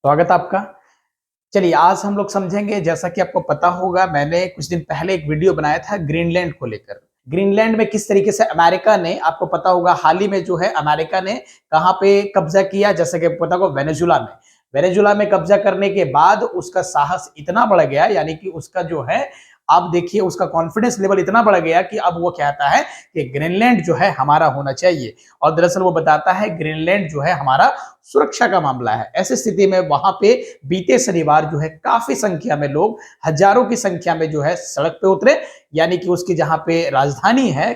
स्वागत है आपका। चलिए आज हम लोग समझेंगे, जैसा कि आपको पता होगा मैंने कुछ दिन पहले एक वीडियो बनाया था ग्रीनलैंड को लेकर। ग्रीनलैंड में किस तरीके से अमेरिका ने, आपको पता होगा हाल ही में जो है अमेरिका ने कहां पे कब्जा किया, जैसे कि पता होगा वेनेजुला में। वेनेजुला में कब्जा करने के बाद उसका साहस इतना बढ़ गया, यानी कि उसका जो है आप देखिए उसका कॉन्फिडेंस लेवल इतना बढ़ गया कि अब वो कहता है कि ग्रीनलैंड जो है हमारा होना चाहिए। और दरअसल वो बताता है ग्रीनलैंड जो है हमारा सुरक्षा का मामला है। ऐसी स्थिति में वहां पे बीते शनिवार जो है काफी संख्या में लोग, हजारों की संख्या में जो है सड़क पे उतरे, यानी कि उसकी जहां पे राजधानी है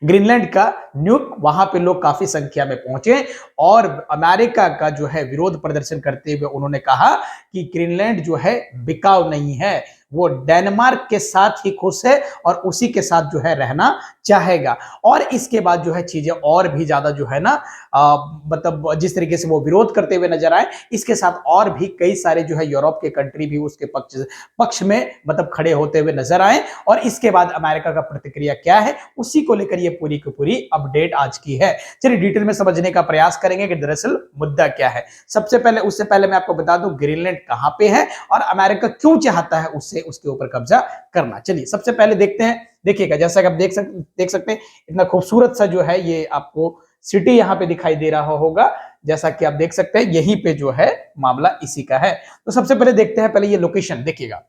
ग्रीनलैंड का न्यूक, वहां पे लोग काफी संख्या में पहुंचे और अमेरिका का जो है विरोध प्रदर्शन करते हुए उन्होंने कहा कि ग्रीनलैंड जो है बिकाऊ नहीं है, वो डेनमार्क के साथ ही खुश है और उसी के साथ जो है रहना चाहेगा। और इसके बाद जो है चीजें और भी ज्यादा जो है ना मतलब जिस तरीके से वो विरोध करते हुए नजर आए, इसके साथ और भी कई सारे जो है यूरोप के कंट्री भी उसके पक्ष में मतलब खड़े होते हुए नजर आए। और इसके बाद अमेरिका का प्रतिक्रिया क्या है, उसी को लेकर ये पूरी की पूरी अपडेट आज की है। चलिए डिटेल में समझने का प्रयास करेंगे कि दरअसल मुद्दा क्या है। सबसे पहले उससे पहले मैं आपको बता दूं ग्रीनलैंड कहां पे है और अमेरिका क्यों चाहता है उससे उसके ऊपर कब्जा करना। चलिए सबसे पहले देखते हैं। देखिएगा जैसा कि आप देख सकते हैं इतना खूबसूरत सा जो है ये आपको सिटी यहां पे दिखाई दे रहा होगा। जैसा कि आप देख सकते हैं यहीं पे जो है मामला इसी का है। तो सबसे पहले देखते हैं, पहले ये लोकेशन देखिएगा।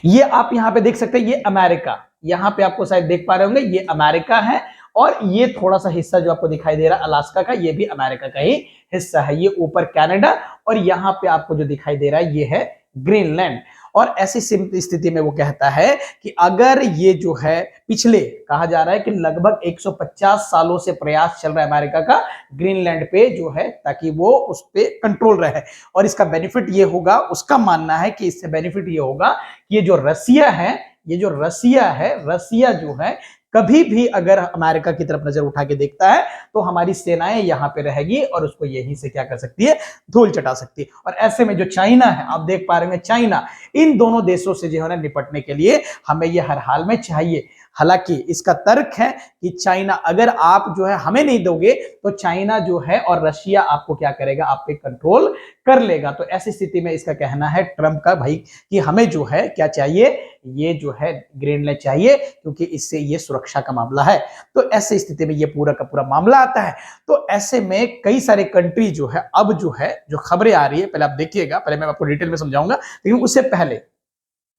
ये आप यहां पे देख सकते हैं, ये अमेरिका, यहां पे आपको शायद देख पा रहे होंगे ये अमेरिका है। और ये थोड़ा सा हिस्सा जो आपको दिखाई दे रहा है अलास्का का, ये भी अमेरिका का ही हिस्सा है। ये ऊपर कनाडा और यहां पे आपको जो दिखाई दे रहा है ये है ग्रीनलैंड। और ऐसी स्थिति में वो कहता है कि अगर ये जो है पिछले कहा जा रहा है कि लगभग 150 सालों से प्रयास चल रहा है अमेरिका का ग्रीनलैंड पे जो है, ताकि वो उस पे कंट्रोल रहे। और इसका बेनिफिट ये होगा, उसका मानना है कि इससे बेनिफिट ये होगा कि ये जो रसिया है, ये जो रसिया है, रसिया जो है कभी भी अगर अमेरिका की तरफ नजर उठा के देखता है तो हमारी सेनाएं यहां पे रहेगी और उसको यहीं से क्या कर सकती है, धूल चटा सकती है। और ऐसे में जो चाइना है, आप देख पा रहे हैं चाइना, इन दोनों देशों से जो है ना निपटने के लिए हमें ये हर हाल में चाहिए। हालांकि इसका तर्क है कि चाइना अगर आप जो है हमें नहीं दोगे तो चाइना जो है और रशिया आपको क्या करेगा, आप पे कंट्रोल कर लेगा। तो ऐसी स्थिति में इसका कहना है ट्रंप का भाई कि हमें जो है क्या चाहिए, ये जो है ग्रीनलैंड चाहिए, क्योंकि इससे ये सुरक्षा का मामला है। तो ऐसी स्थिति में ये पूरा का पूरा मामला आता है। तो ऐसे में कई सारे कंट्री जो है अब जो है जो खबरें आ रही है, पहले आप देखिएगा, पहले मैं आपको डिटेल में समझाऊंगा, लेकिन उससे पहले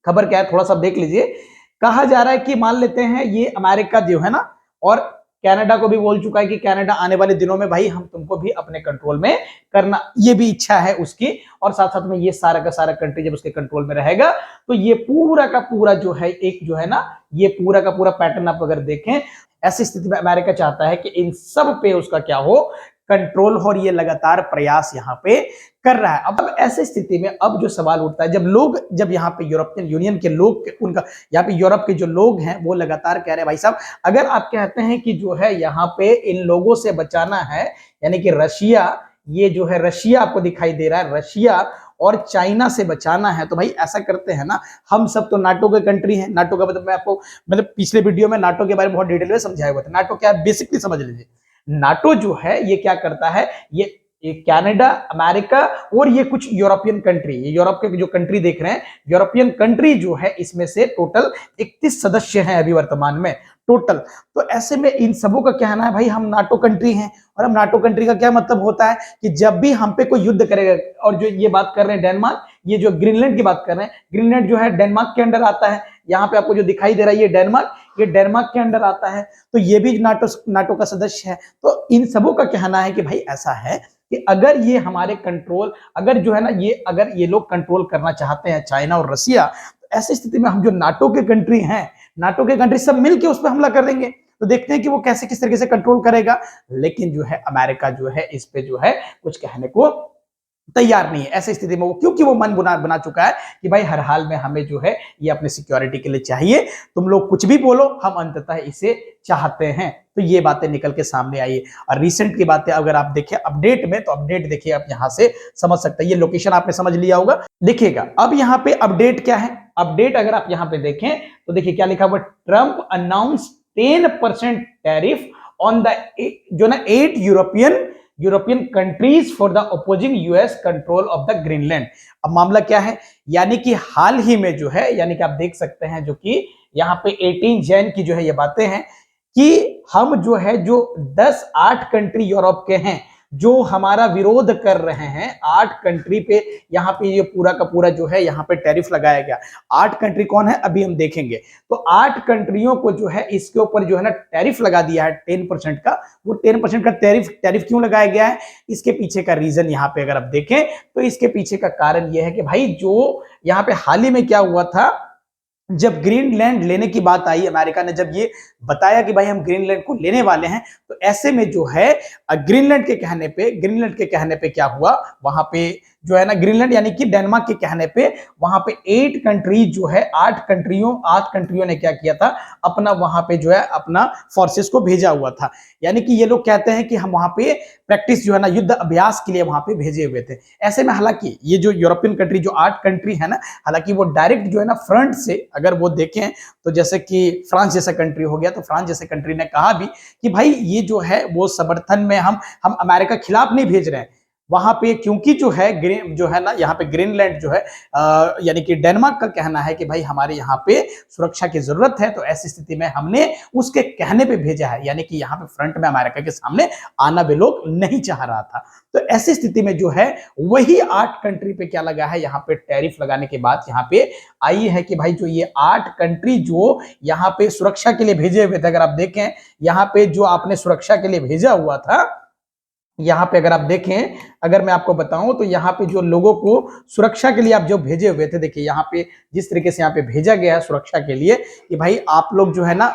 खबर क्या है थोड़ा सा देख लीजिए। कहा जा रहा है कि मान लेते हैं ये अमेरिका जो है ना, और कनाडा को भी बोल चुका है कि कनाडा आने वाले दिनों में भाई हम तुमको भी अपने कंट्रोल में करना, ये भी इच्छा है उसकी। और साथ साथ में ये सारा का सारा कंट्री जब उसके कंट्रोल में रहेगा तो ये पूरा का पूरा जो है एक जो है ना, ये पूरा का पूरा पैटर्न आप अगर देखें, ऐसी स्थिति में अमेरिका चाहता है कि इन सब पे उसका क्या हो, कंट्रोल हो। और ये लगातार प्रयास यहाँ पे कर रहा है। अब ऐसी स्थिति में अब जो सवाल उठता है, जब यहाँ पे यूरोपियन यूनियन के लोग, उनका यहाँ पे यूरोप के जो लोग हैं वो लगातार कह रहे हैं भाई साहब अगर आप कहते हैं कि जो है यहाँ पे इन लोगों से बचाना है, यानी कि रशिया, ये जो है रशिया आपको दिखाई दे रहा है, रशिया और चाइना से बचाना है, तो भाई ऐसा करते हैं ना, हम सब तो नाटो के कंट्री हैं। नाटो का मतलब मैं आपको मतलब पिछले वीडियो में नाटो के बारे में बहुत डिटेल में समझाया हुआ था। नाटो क्या बेसिकली समझ लीजिए। नाटो जो है ये क्या करता है, ये कनाडा, अमेरिका और ये कुछ यूरोपियन कंट्री, ये यूरोप के जो कंट्री देख रहे हैं, यूरोपियन कंट्री जो है इसमें से टोटल 31 सदस्य हैं अभी वर्तमान में टोटल। तो ऐसे में इन सबों का कहना है भाई हम नाटो कंट्री हैं। और हम नाटो कंट्री का क्या मतलब होता है कि जब भी हम पे कोई युद्ध करेगा, और जो ये बात कर रहे हैं डेनमार्क, ये जो ग्रीनलैंड की बात कर रहे हैं, ग्रीनलैंड जो है डेनमार्क के अंडर आता है। यहाँ पे आपको जो दिखाई दे रहा है ये डेनमार्क, ये डेनमार्क के अंडर आता है, तो ये भी नाटो का सदस्य है। तो इन सबों का कहना है कि भाई ऐसा है कि अगर ये हमारे कंट्रोल, अगर जो है ना ये अगर ये लोग कंट्रोल करना चाहते हैं चाइना और रसिया, तो ऐसी स्थिति में हम जो नाटो के कंट्री हैं, नाटो के कंट्री सब मिलकर उस पर हमला कर देंगे। तो देखते हैं कि वो कैसे किस तरीके से कंट्रोल करेगा। लेकिन जो है अमेरिका जो है इस पे जो है कुछ कहने को तैयार नहीं है ऐसी स्थिति में वो, क्योंकि वो मन बना चुका है कि भाई हर हाल में हमें जो है ये अपने सिक्योरिटी के लिए चाहिए, तुम लोग कुछ भी बोलो हम अंततः इसे चाहते हैं। तो ये बातें निकल के सामने आई है। और रिसेंट की बातें अगर आप देखें अपडेट में, तो अपडेट देखिए आप यहां से समझ सकते हैं। ये लोकेशन आपने समझ लिया होगा। देखिएगा अब यहाँ पे अपडेट क्या है, अपडेट अगर आप यहाँ पे देखें तो देखिए क्या लिखा हुआ, Trump announce 10% tariff on the जो ना 8 European European countries for the opposing US control of the Greenland. अब मामला क्या है, यानी कि हाल ही में जो है, यानी कि आप देख सकते हैं जो कि यहाँ पे 18 जैन की जो है ये बातें हैं कि हम जो है जो 8 कंट्री यूरोप के हैं जो हमारा विरोध कर रहे हैं, 8 कंट्री पे यहाँ पे ये पूरा का पूरा जो है यहाँ पे टैरिफ लगाया गया। 8 कंट्री कौन है अभी हम देखेंगे। तो 8 कंट्रियों को जो है इसके ऊपर जो है ना टैरिफ लगा दिया है 10% का। वो 10% का टैरिफ क्यों लगाया गया है, इसके पीछे का रीजन यहाँ पे अगर आप देखें तो इसके पीछे का कारण यह है कि भाई जो यहाँ पे हाल ही में क्या हुआ था, जब ग्रीनलैंड लेने की बात आई, अमेरिका ने जब ये बताया कि भाई हम ग्रीनलैंड को लेने वाले हैं, तो ऐसे में जो है ग्रीनलैंड के कहने पे क्या हुआ, वहां पे जो है ना ग्रीनलैंड यानी कि डेनमार्क के कहने पे वहां पे 8 कंट्रीज जो है 8 कंट्रियों ने क्या किया था, अपना वहां पे जो है अपना फोर्सेस को भेजा हुआ था। यानी कि ये लोग कहते हैं कि हम वहां पे प्रैक्टिस जो है ना युद्ध अभ्यास के लिए वहां पे भेजे हुए थे। ऐसे में हालांकि ये जो यूरोपियन कंट्री जो 8 कंट्री है ना, हालांकि वो डायरेक्ट जो है ना फ्रंट से अगर वो देखें तो जैसे कि फ्रांस जैसा कंट्री हो गया, तो फ्रांस जैसे कंट्री ने कहा भी कि भाई ये जो है वो समर्थन में हम अमेरिका के खिलाफ नहीं भेज रहे हैं वहां पे, क्योंकि जो है ना यहाँ पे ग्रीनलैंड जो है यानी कि डेनमार्क का कहना है कि भाई हमारे यहाँ पे सुरक्षा की जरूरत है, तो ऐसी स्थिति में हमने उसके कहने पे भेजा है। यानी कि यहाँ पे फ्रंट में अमेरिका के सामने आना भी लोग नहीं चाह रहा था। तो ऐसी स्थिति में जो है वही 8 कंट्री पे क्या लगा है, यहाँ पे टैरिफ लगाने के बाद यहाँ पे आई है कि भाई जो ये 8 कंट्री जो यहाँ पे सुरक्षा के लिए भेजे हुए थे, अगर आप देखें यहाँ पे जो आपने सुरक्षा के लिए भेजा हुआ था, यहाँ पे अगर आप देखें, अगर मैं आपको बताऊं तो यहाँ पे जो लोगों को सुरक्षा के लिए आप जो भेजे हुए थे, देखिए यहाँ पे जिस तरीके से यहाँ पे भेजा गया है सुरक्षा के लिए कि भाई आप लोग जो है ना,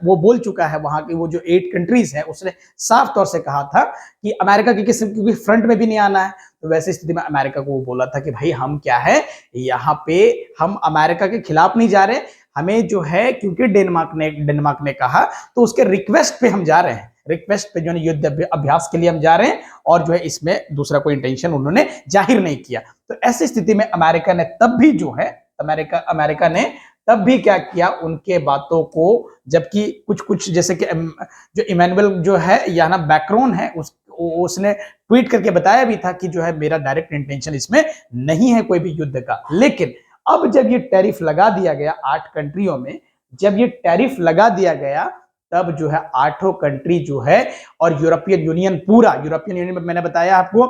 वो बोल चुका है वहां की वो जो 8 कंट्रीज है, उसने साफ तौर से कहा था कि अमेरिका के किसी क्योंकि फ्रंट में भी नहीं आना है। तो वैसी स्थिति में अमेरिका को वो बोला था कि भाई हम क्या है यहाँ पे हम अमेरिका के खिलाफ नहीं जा रहे, हमें जो है क्योंकि डेनमार्क ने कहा तो उसके रिक्वेस्ट पे हम जा रहे हैं, रिक्वेस्ट पे जो है युद्ध अभ्यास के लिए हम जा रहे हैं, और जो है इसमें दूसरा कोई इंटेंशन उन्होंने जाहिर नहीं किया। तो ऐसी स्थिति में अमेरिका ने तब भी जो है अमेरिका ने तब भी क्या किया, उनके बातों को, जबकि कुछ जैसे कि जो इमैनुअल जो है या ना मैक्रोन है उसने ट्वीट करके बताया भी था कि जो है मेरा डायरेक्ट इंटेंशन इसमें नहीं है कोई भी युद्ध का। लेकिन अब जब ये टैरिफ लगा दिया गया 8 कंट्रियों में, जब ये टैरिफ लगा दिया गया तब जो है 8 कंट्री जो है और यूरोपियन यूनियन, पूरा यूरोपियन यूनियन में मैंने बताया आपको,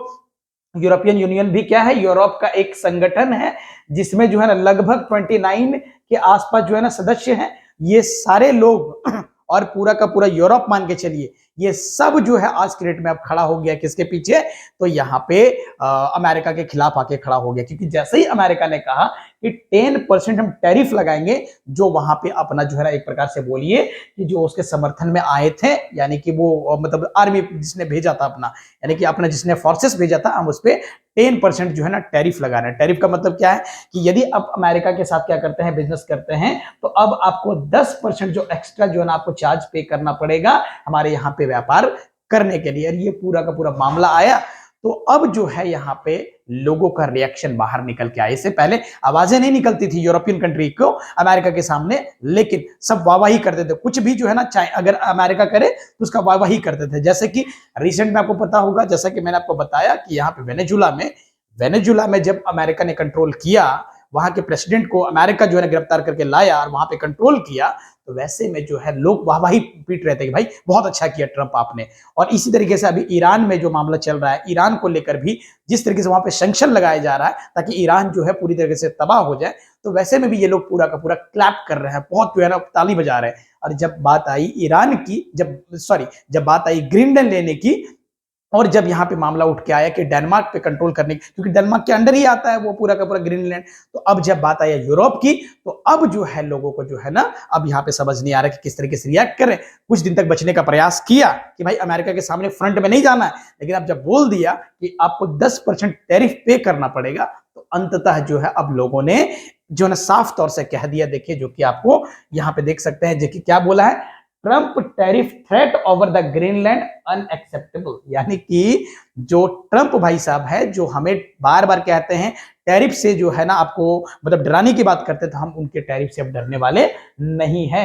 यूरोपियन यूनियन भी क्या है, यूरोप का एक संगठन है जिसमें जो है ना लगभग 29 के आसपास जो है ना सदस्य हैं। ये सारे लोग और पूरा का पूरा यूरोप मान के चलिए, ये सब जो है आज के डेट में अब खड़ा हो गया किसके पीछे, तो यहाँ पे अमेरिका के खिलाफ आके खड़ा हो गया। क्योंकि जैसे ही अमेरिका ने कहा कि 10% हम टैरिफ लगाएंगे, जो वहां पे अपना जो है ना एक प्रकार से बोलिए कि जो उसके समर्थन में आए थे, यानी कि वो मतलब आर्मी जिसने भेजा था अपना, यानी कि अपना जिसने फोर्सेस भेजा था, हम उस पर 10% जो है ना टैरिफ लगा रहे हैं। टैरिफ का मतलब क्या है कि यदि आप अमेरिका के साथ क्या करते हैं, बिजनेस करते हैं, तो अब आपको 10% जो एक्स्ट्रा जो है ना आपको चार्ज पे करना पड़ेगा हमारे यहाँ पे व्यापार करने के लिए। ये पूरा का पूरा मामला आया, तो अब जो है यहाँ पे लोगों का रिएक्शन बाहर निकल के आया। इससे पहले आवाजें नहीं निकलती थी यूरोपियन कंट्री को अमेरिका के सामने, लेकिन सब वाहवाही करते थे। कुछ भी जो है ना चाहे अगर अमेरिका करे तो उसका वाहवाही करते थे। जैसे कि रिसेंट में आपको पता होगा, जैसा कि मैंने आपको बताया कि यहाँ पे वेनेजुला में जब अमेरिका ने कंट्रोल किया, वहां के प्रेसिडेंट को अमेरिका जो है गिरफ्तार करके लाया और वहां पे कंट्रोल किया, तो वैसे में जो है लोग वाहवाही पीट रहे थे कि भाई बहुत अच्छा किया ट्रंप आपने। और इसी तरीके से अभी ईरान में जो मामला चल रहा है, ईरान को लेकर भी जिस तरीके से वहां पे सैंक्शन लगाया जा रहा है ताकि ईरान जो है पूरी तरीके से तबाह हो जाए, तो वैसे में भी ये लोग पूरा का पूरा क्लैप कर रहे हैं, बहुत जो है ना ताली बजा रहे हैं। और जब बात आई ईरान की, जब बात आई ग्रीनलैंड लेने की, और जब यहाँ पे मामला उठ के आया कि डेनमार्क पे कंट्रोल करने की, क्योंकि डेनमार्क के अंडर ही आता है वो पूरा का पूरा ग्रीनलैंड, तो अब जब बात आई यूरोप की, तो अब जो है लोगों को जो है ना अब यहाँ पे समझ नहीं आ रहा कि किस तरीके से रिएक्ट करें। कुछ दिन तक बचने का प्रयास किया कि भाई अमेरिका के सामने फ्रंट में नहीं जाना है, लेकिन अब जब बोल दिया कि आपको 10% टैरिफ पे करना पड़ेगा, तो अंततः जो है अब लोगों ने जो है साफ तौर से कह दिया। देखिए जो कि आपको यहाँ पे देख सकते हैं, देखिए क्या बोला है, Trump tariff threat over the Greenland unacceptable. यानी कि जो ट्रंप भाई साहब है, जो हमें बार बार कहते हैं टैरिफ से जो है ना आपको मतलब डराने की बात करते थे, हम उनके टैरिफ से अब डरने वाले नहीं है।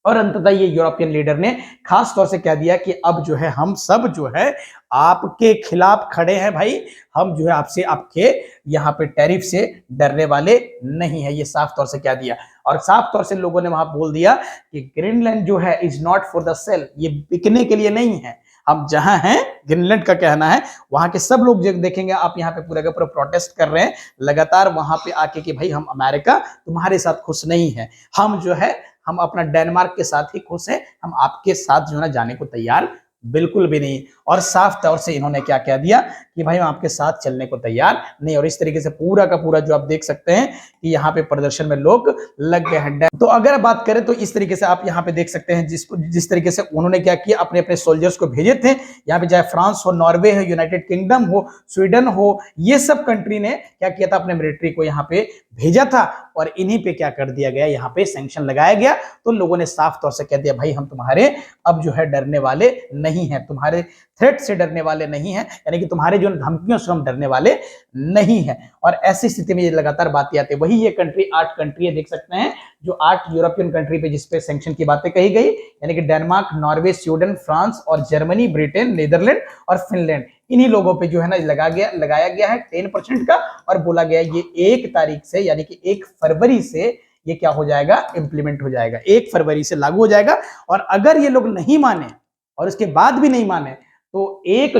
और अंततः ये यूरोपियन लीडर ने खास तौर से कह दिया कि अब जो है हम सब जो है आपके खिलाफ खड़े हैं भाई, हम जो है आपसे आपके यहाँ पे टैरिफ से डरने वाले नहीं है, ये साफ तौर से कह दिया। और साफ तौर से लोगों ने वहां बोल दिया कि ग्रीनलैंड जो है is not for the sale, ये बिकने के लिए नहीं है। हम जहां हैं, ग्रीनलैंड का कहना है, वहां के सब लोग देखेंगे आप यहाँ पे पूरा का पूरा प्रोटेस्ट कर रहे हैं लगातार वहां पे आके कि भाई हम अमेरिका तुम्हारे साथ खुश नहीं है, हम जो है हम अपना डेनमार्क के साथ ही खुश हैं, हम आपके साथ जो है ना जाने को तैयार बिल्कुल भी नहीं। और साफ तौर से इन्होंने क्या कह दिया कि भाई हम आपके साथ चलने को तैयार नहीं। और इस तरीके से पूरा का पूरा जो आप देख सकते हैं कि यहाँ पे प्रदर्शन में लोग लग गए हैं। तो अगर बात करें तो इस तरीके से आप यहाँ पे देख सकते हैं जिस तरीके से उन्होंने क्या किया, अपने अपने सोल्जर्स को भेजे थे यहाँ पे, चाहे फ्रांस हो, नॉर्वे हो, यूनाइटेड किंगडम हो, स्वीडन हो, ये सब कंट्री ने क्या किया था, अपने मिलिट्री को यहाँ पे भेजा था। और इन्हीं पे क्या कर दिया गया, यहाँ पे सैंक्शन लगाया गया। तो लोगों ने साफ तौर से कह दिया भाई हम तुम्हारे अब जो है डरने वाले नहीं है, तुम्हारे थ्रेट से डरने वाले नहीं है, यानी कि तुम्हारे जो धमकियों से हम डरने वाले नहीं है। और ऐसी स्थिति में ये लगातार बातें आती है। वही ये कंट्री 8 कंट्री है, देख सकते हैं, जो 8 यूरोपियन कंट्री पे जिसपे सैंक्शन की बातें कही गई, यानी कि डेनमार्क, नॉर्वे, स्वीडन, फ्रांस और जर्मनी, ब्रिटेन, नीदरलैंड और फिनलैंड, इन्हीं लोगों पे जो है ना लगाया गया है 10% का। और बोला गया ये 1 तारीख से, यानी कि 1 फरवरी से ये क्या हो जाएगा, इंप्लीमेंट हो जाएगा, 1 फरवरी से लागू हो जाएगा। और अगर ये लोग नहीं माने और इसके बाद भी नहीं माने तो 1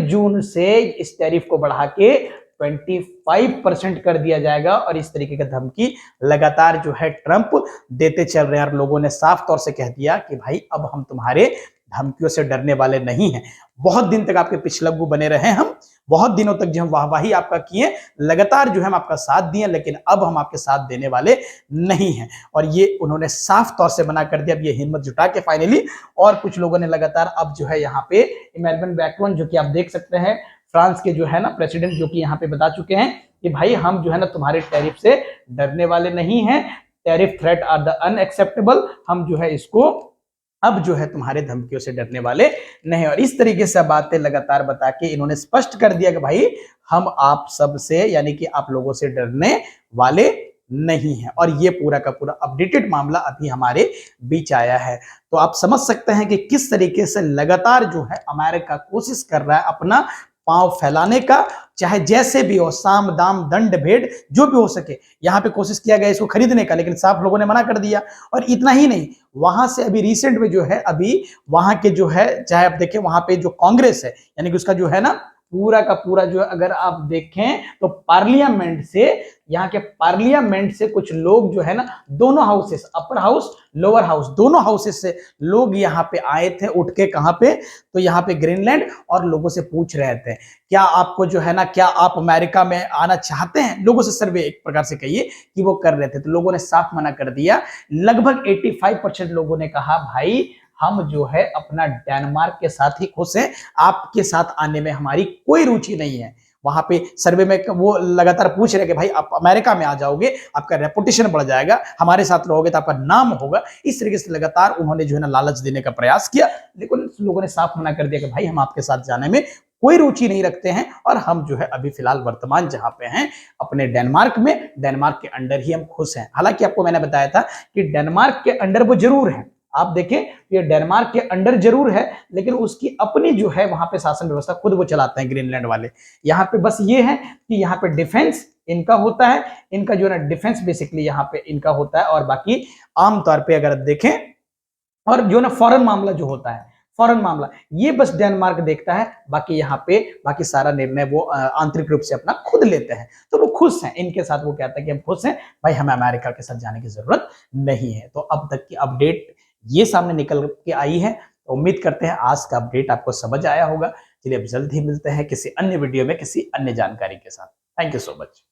जून से इस टैरिफ को बढ़ा के 25% कर दिया जाएगा। और इस तरीके का धमकी लगातार जो है ट्रंप देते चल रहे हैं। और लोगों ने साफ तौर से कह दिया कि भाई अब हम तुम्हारे धमकियों से डरने वाले नहीं हैं। बहुत दिन तक आपके पिछलग्गू बने रहे हम, बहुत दिनों तक जो हम वाहवाही आपका किए, लगातार जो है हम आपका साथ दिए, लेकिन अब हम आपके साथ देने वाले नहीं हैं। और ये उन्होंने साफ तौर से मना कर दिया। अब ये हिम्मत जुटा के फाइनली, और कुछ लोगों ने लगातार अब जो है यहाँ पे इमैनुअल मैक्रोन, जो कि आप देख सकते हैं फ्रांस के जो है ना प्रेसिडेंट, जो कि यहाँ पे बता चुके हैं कि भाई हम जो है ना तुम्हारे टैरिफ से डरने वाले नहीं हैं, tariff threat are the unacceptable, हम जो है इसको अब जो है तुम्हारे धमकियों से डरने वाले नहीं। और इस तरीके से बातें लगातार बता के इन्होंने स्पष्ट कर दिया कि भाई हम आप सब से, यानी कि आप लोगों से डरने वाले नहीं है। और ये पूरा का पूरा अपडेटेड मामला अभी हमारे बीच आया है। तो आप समझ सकते हैं कि किस तरीके से लगातार जो है अमेरिका कोशिश कर रहा है अपना पांव फैलाने का, चाहे जैसे भी हो, साम दाम दंड भेद जो भी हो सके, यहाँ पे कोशिश किया गया इसको खरीदने का, लेकिन साफ लोगों ने मना कर दिया। और इतना ही नहीं, वहां से अभी रिसेंट में जो है, अभी वहां के जो है, चाहे आप देखें वहां पे जो कांग्रेस है, यानी कि उसका जो है ना पूरा का पूरा जो, अगर आप देखें तो पार्लियामेंट से, यहाँ के पार्लियामेंट से कुछ लोग जो है ना, दोनों houses, upper house lower house, दोनों हाउसेस से लोग यहाँ पे आए थे उठ के, कहाँ पे, तो यहाँ पे ग्रीनलैंड, और लोगों से पूछ रहे थे क्या आपको जो है ना, क्या आप अमेरिका में आना चाहते हैं, लोगों से सर्वे एक प्रकार से कहिए कि वो कर रहे थे। तो लोगों ने साफ मना कर दिया। लगभग 85% लोगों ने कहा भाई हम जो है अपना डेनमार्क के साथ ही खुश हैं, आपके साथ आने में हमारी कोई रुचि नहीं है। वहां पे सर्वे में वो लगातार पूछ रहे कि भाई आप अमेरिका में आ जाओगे, आपका रेपुटेशन बढ़ जाएगा, हमारे साथ रहोगे तो आपका नाम होगा। इस तरीके से लगातार उन्होंने जो है ना लालच देने का प्रयास किया, लेकिन लोगों ने साफ मना कर दिया कि भाई हम आपके साथ जाने में कोई रुचि नहीं रखते हैं, और हम जो है अभी फिलहाल वर्तमान जहां पे हैं अपने डेनमार्क में, डेनमार्क के अंडर ही हम खुश हैं। हालांकि आपको मैंने बताया था कि डेनमार्क के अंडर वो जरूर है, आप देखें ये डेनमार्क के अंडर जरूर है, लेकिन उसकी अपनी जो है वहां पे शासन व्यवस्था खुद वो चलाते हैं ग्रीनलैंड वाले। यहाँ पे बस ये है कि यहाँ पे डिफेंस इनका होता है, इनका जो है ना डिफेंस बेसिकली यहाँ पे इनका होता है। और बाकी आमतौर पे अगर देखें, और जो ना फॉरेन मामला जो होता है, फॉरेन मामला ये बस डेनमार्क देखता है, बाकी यहाँ पे बाकी सारा निर्णय वो आंतरिक रूप से अपना खुद लेते हैं। तो वो खुश हैं, इनके साथ वो कहता है कि हम खुश हैं भाई, हमें अमेरिका के साथ जाने की जरूरत नहीं है। तो अब तक की अपडेट ये सामने निकल के आई है। तो उम्मीद करते हैं आज का अपडेट आपको समझ आया होगा। चलिए अब जल्द ही मिलते हैं किसी अन्य वीडियो में किसी अन्य जानकारी के साथ। Thank you so much.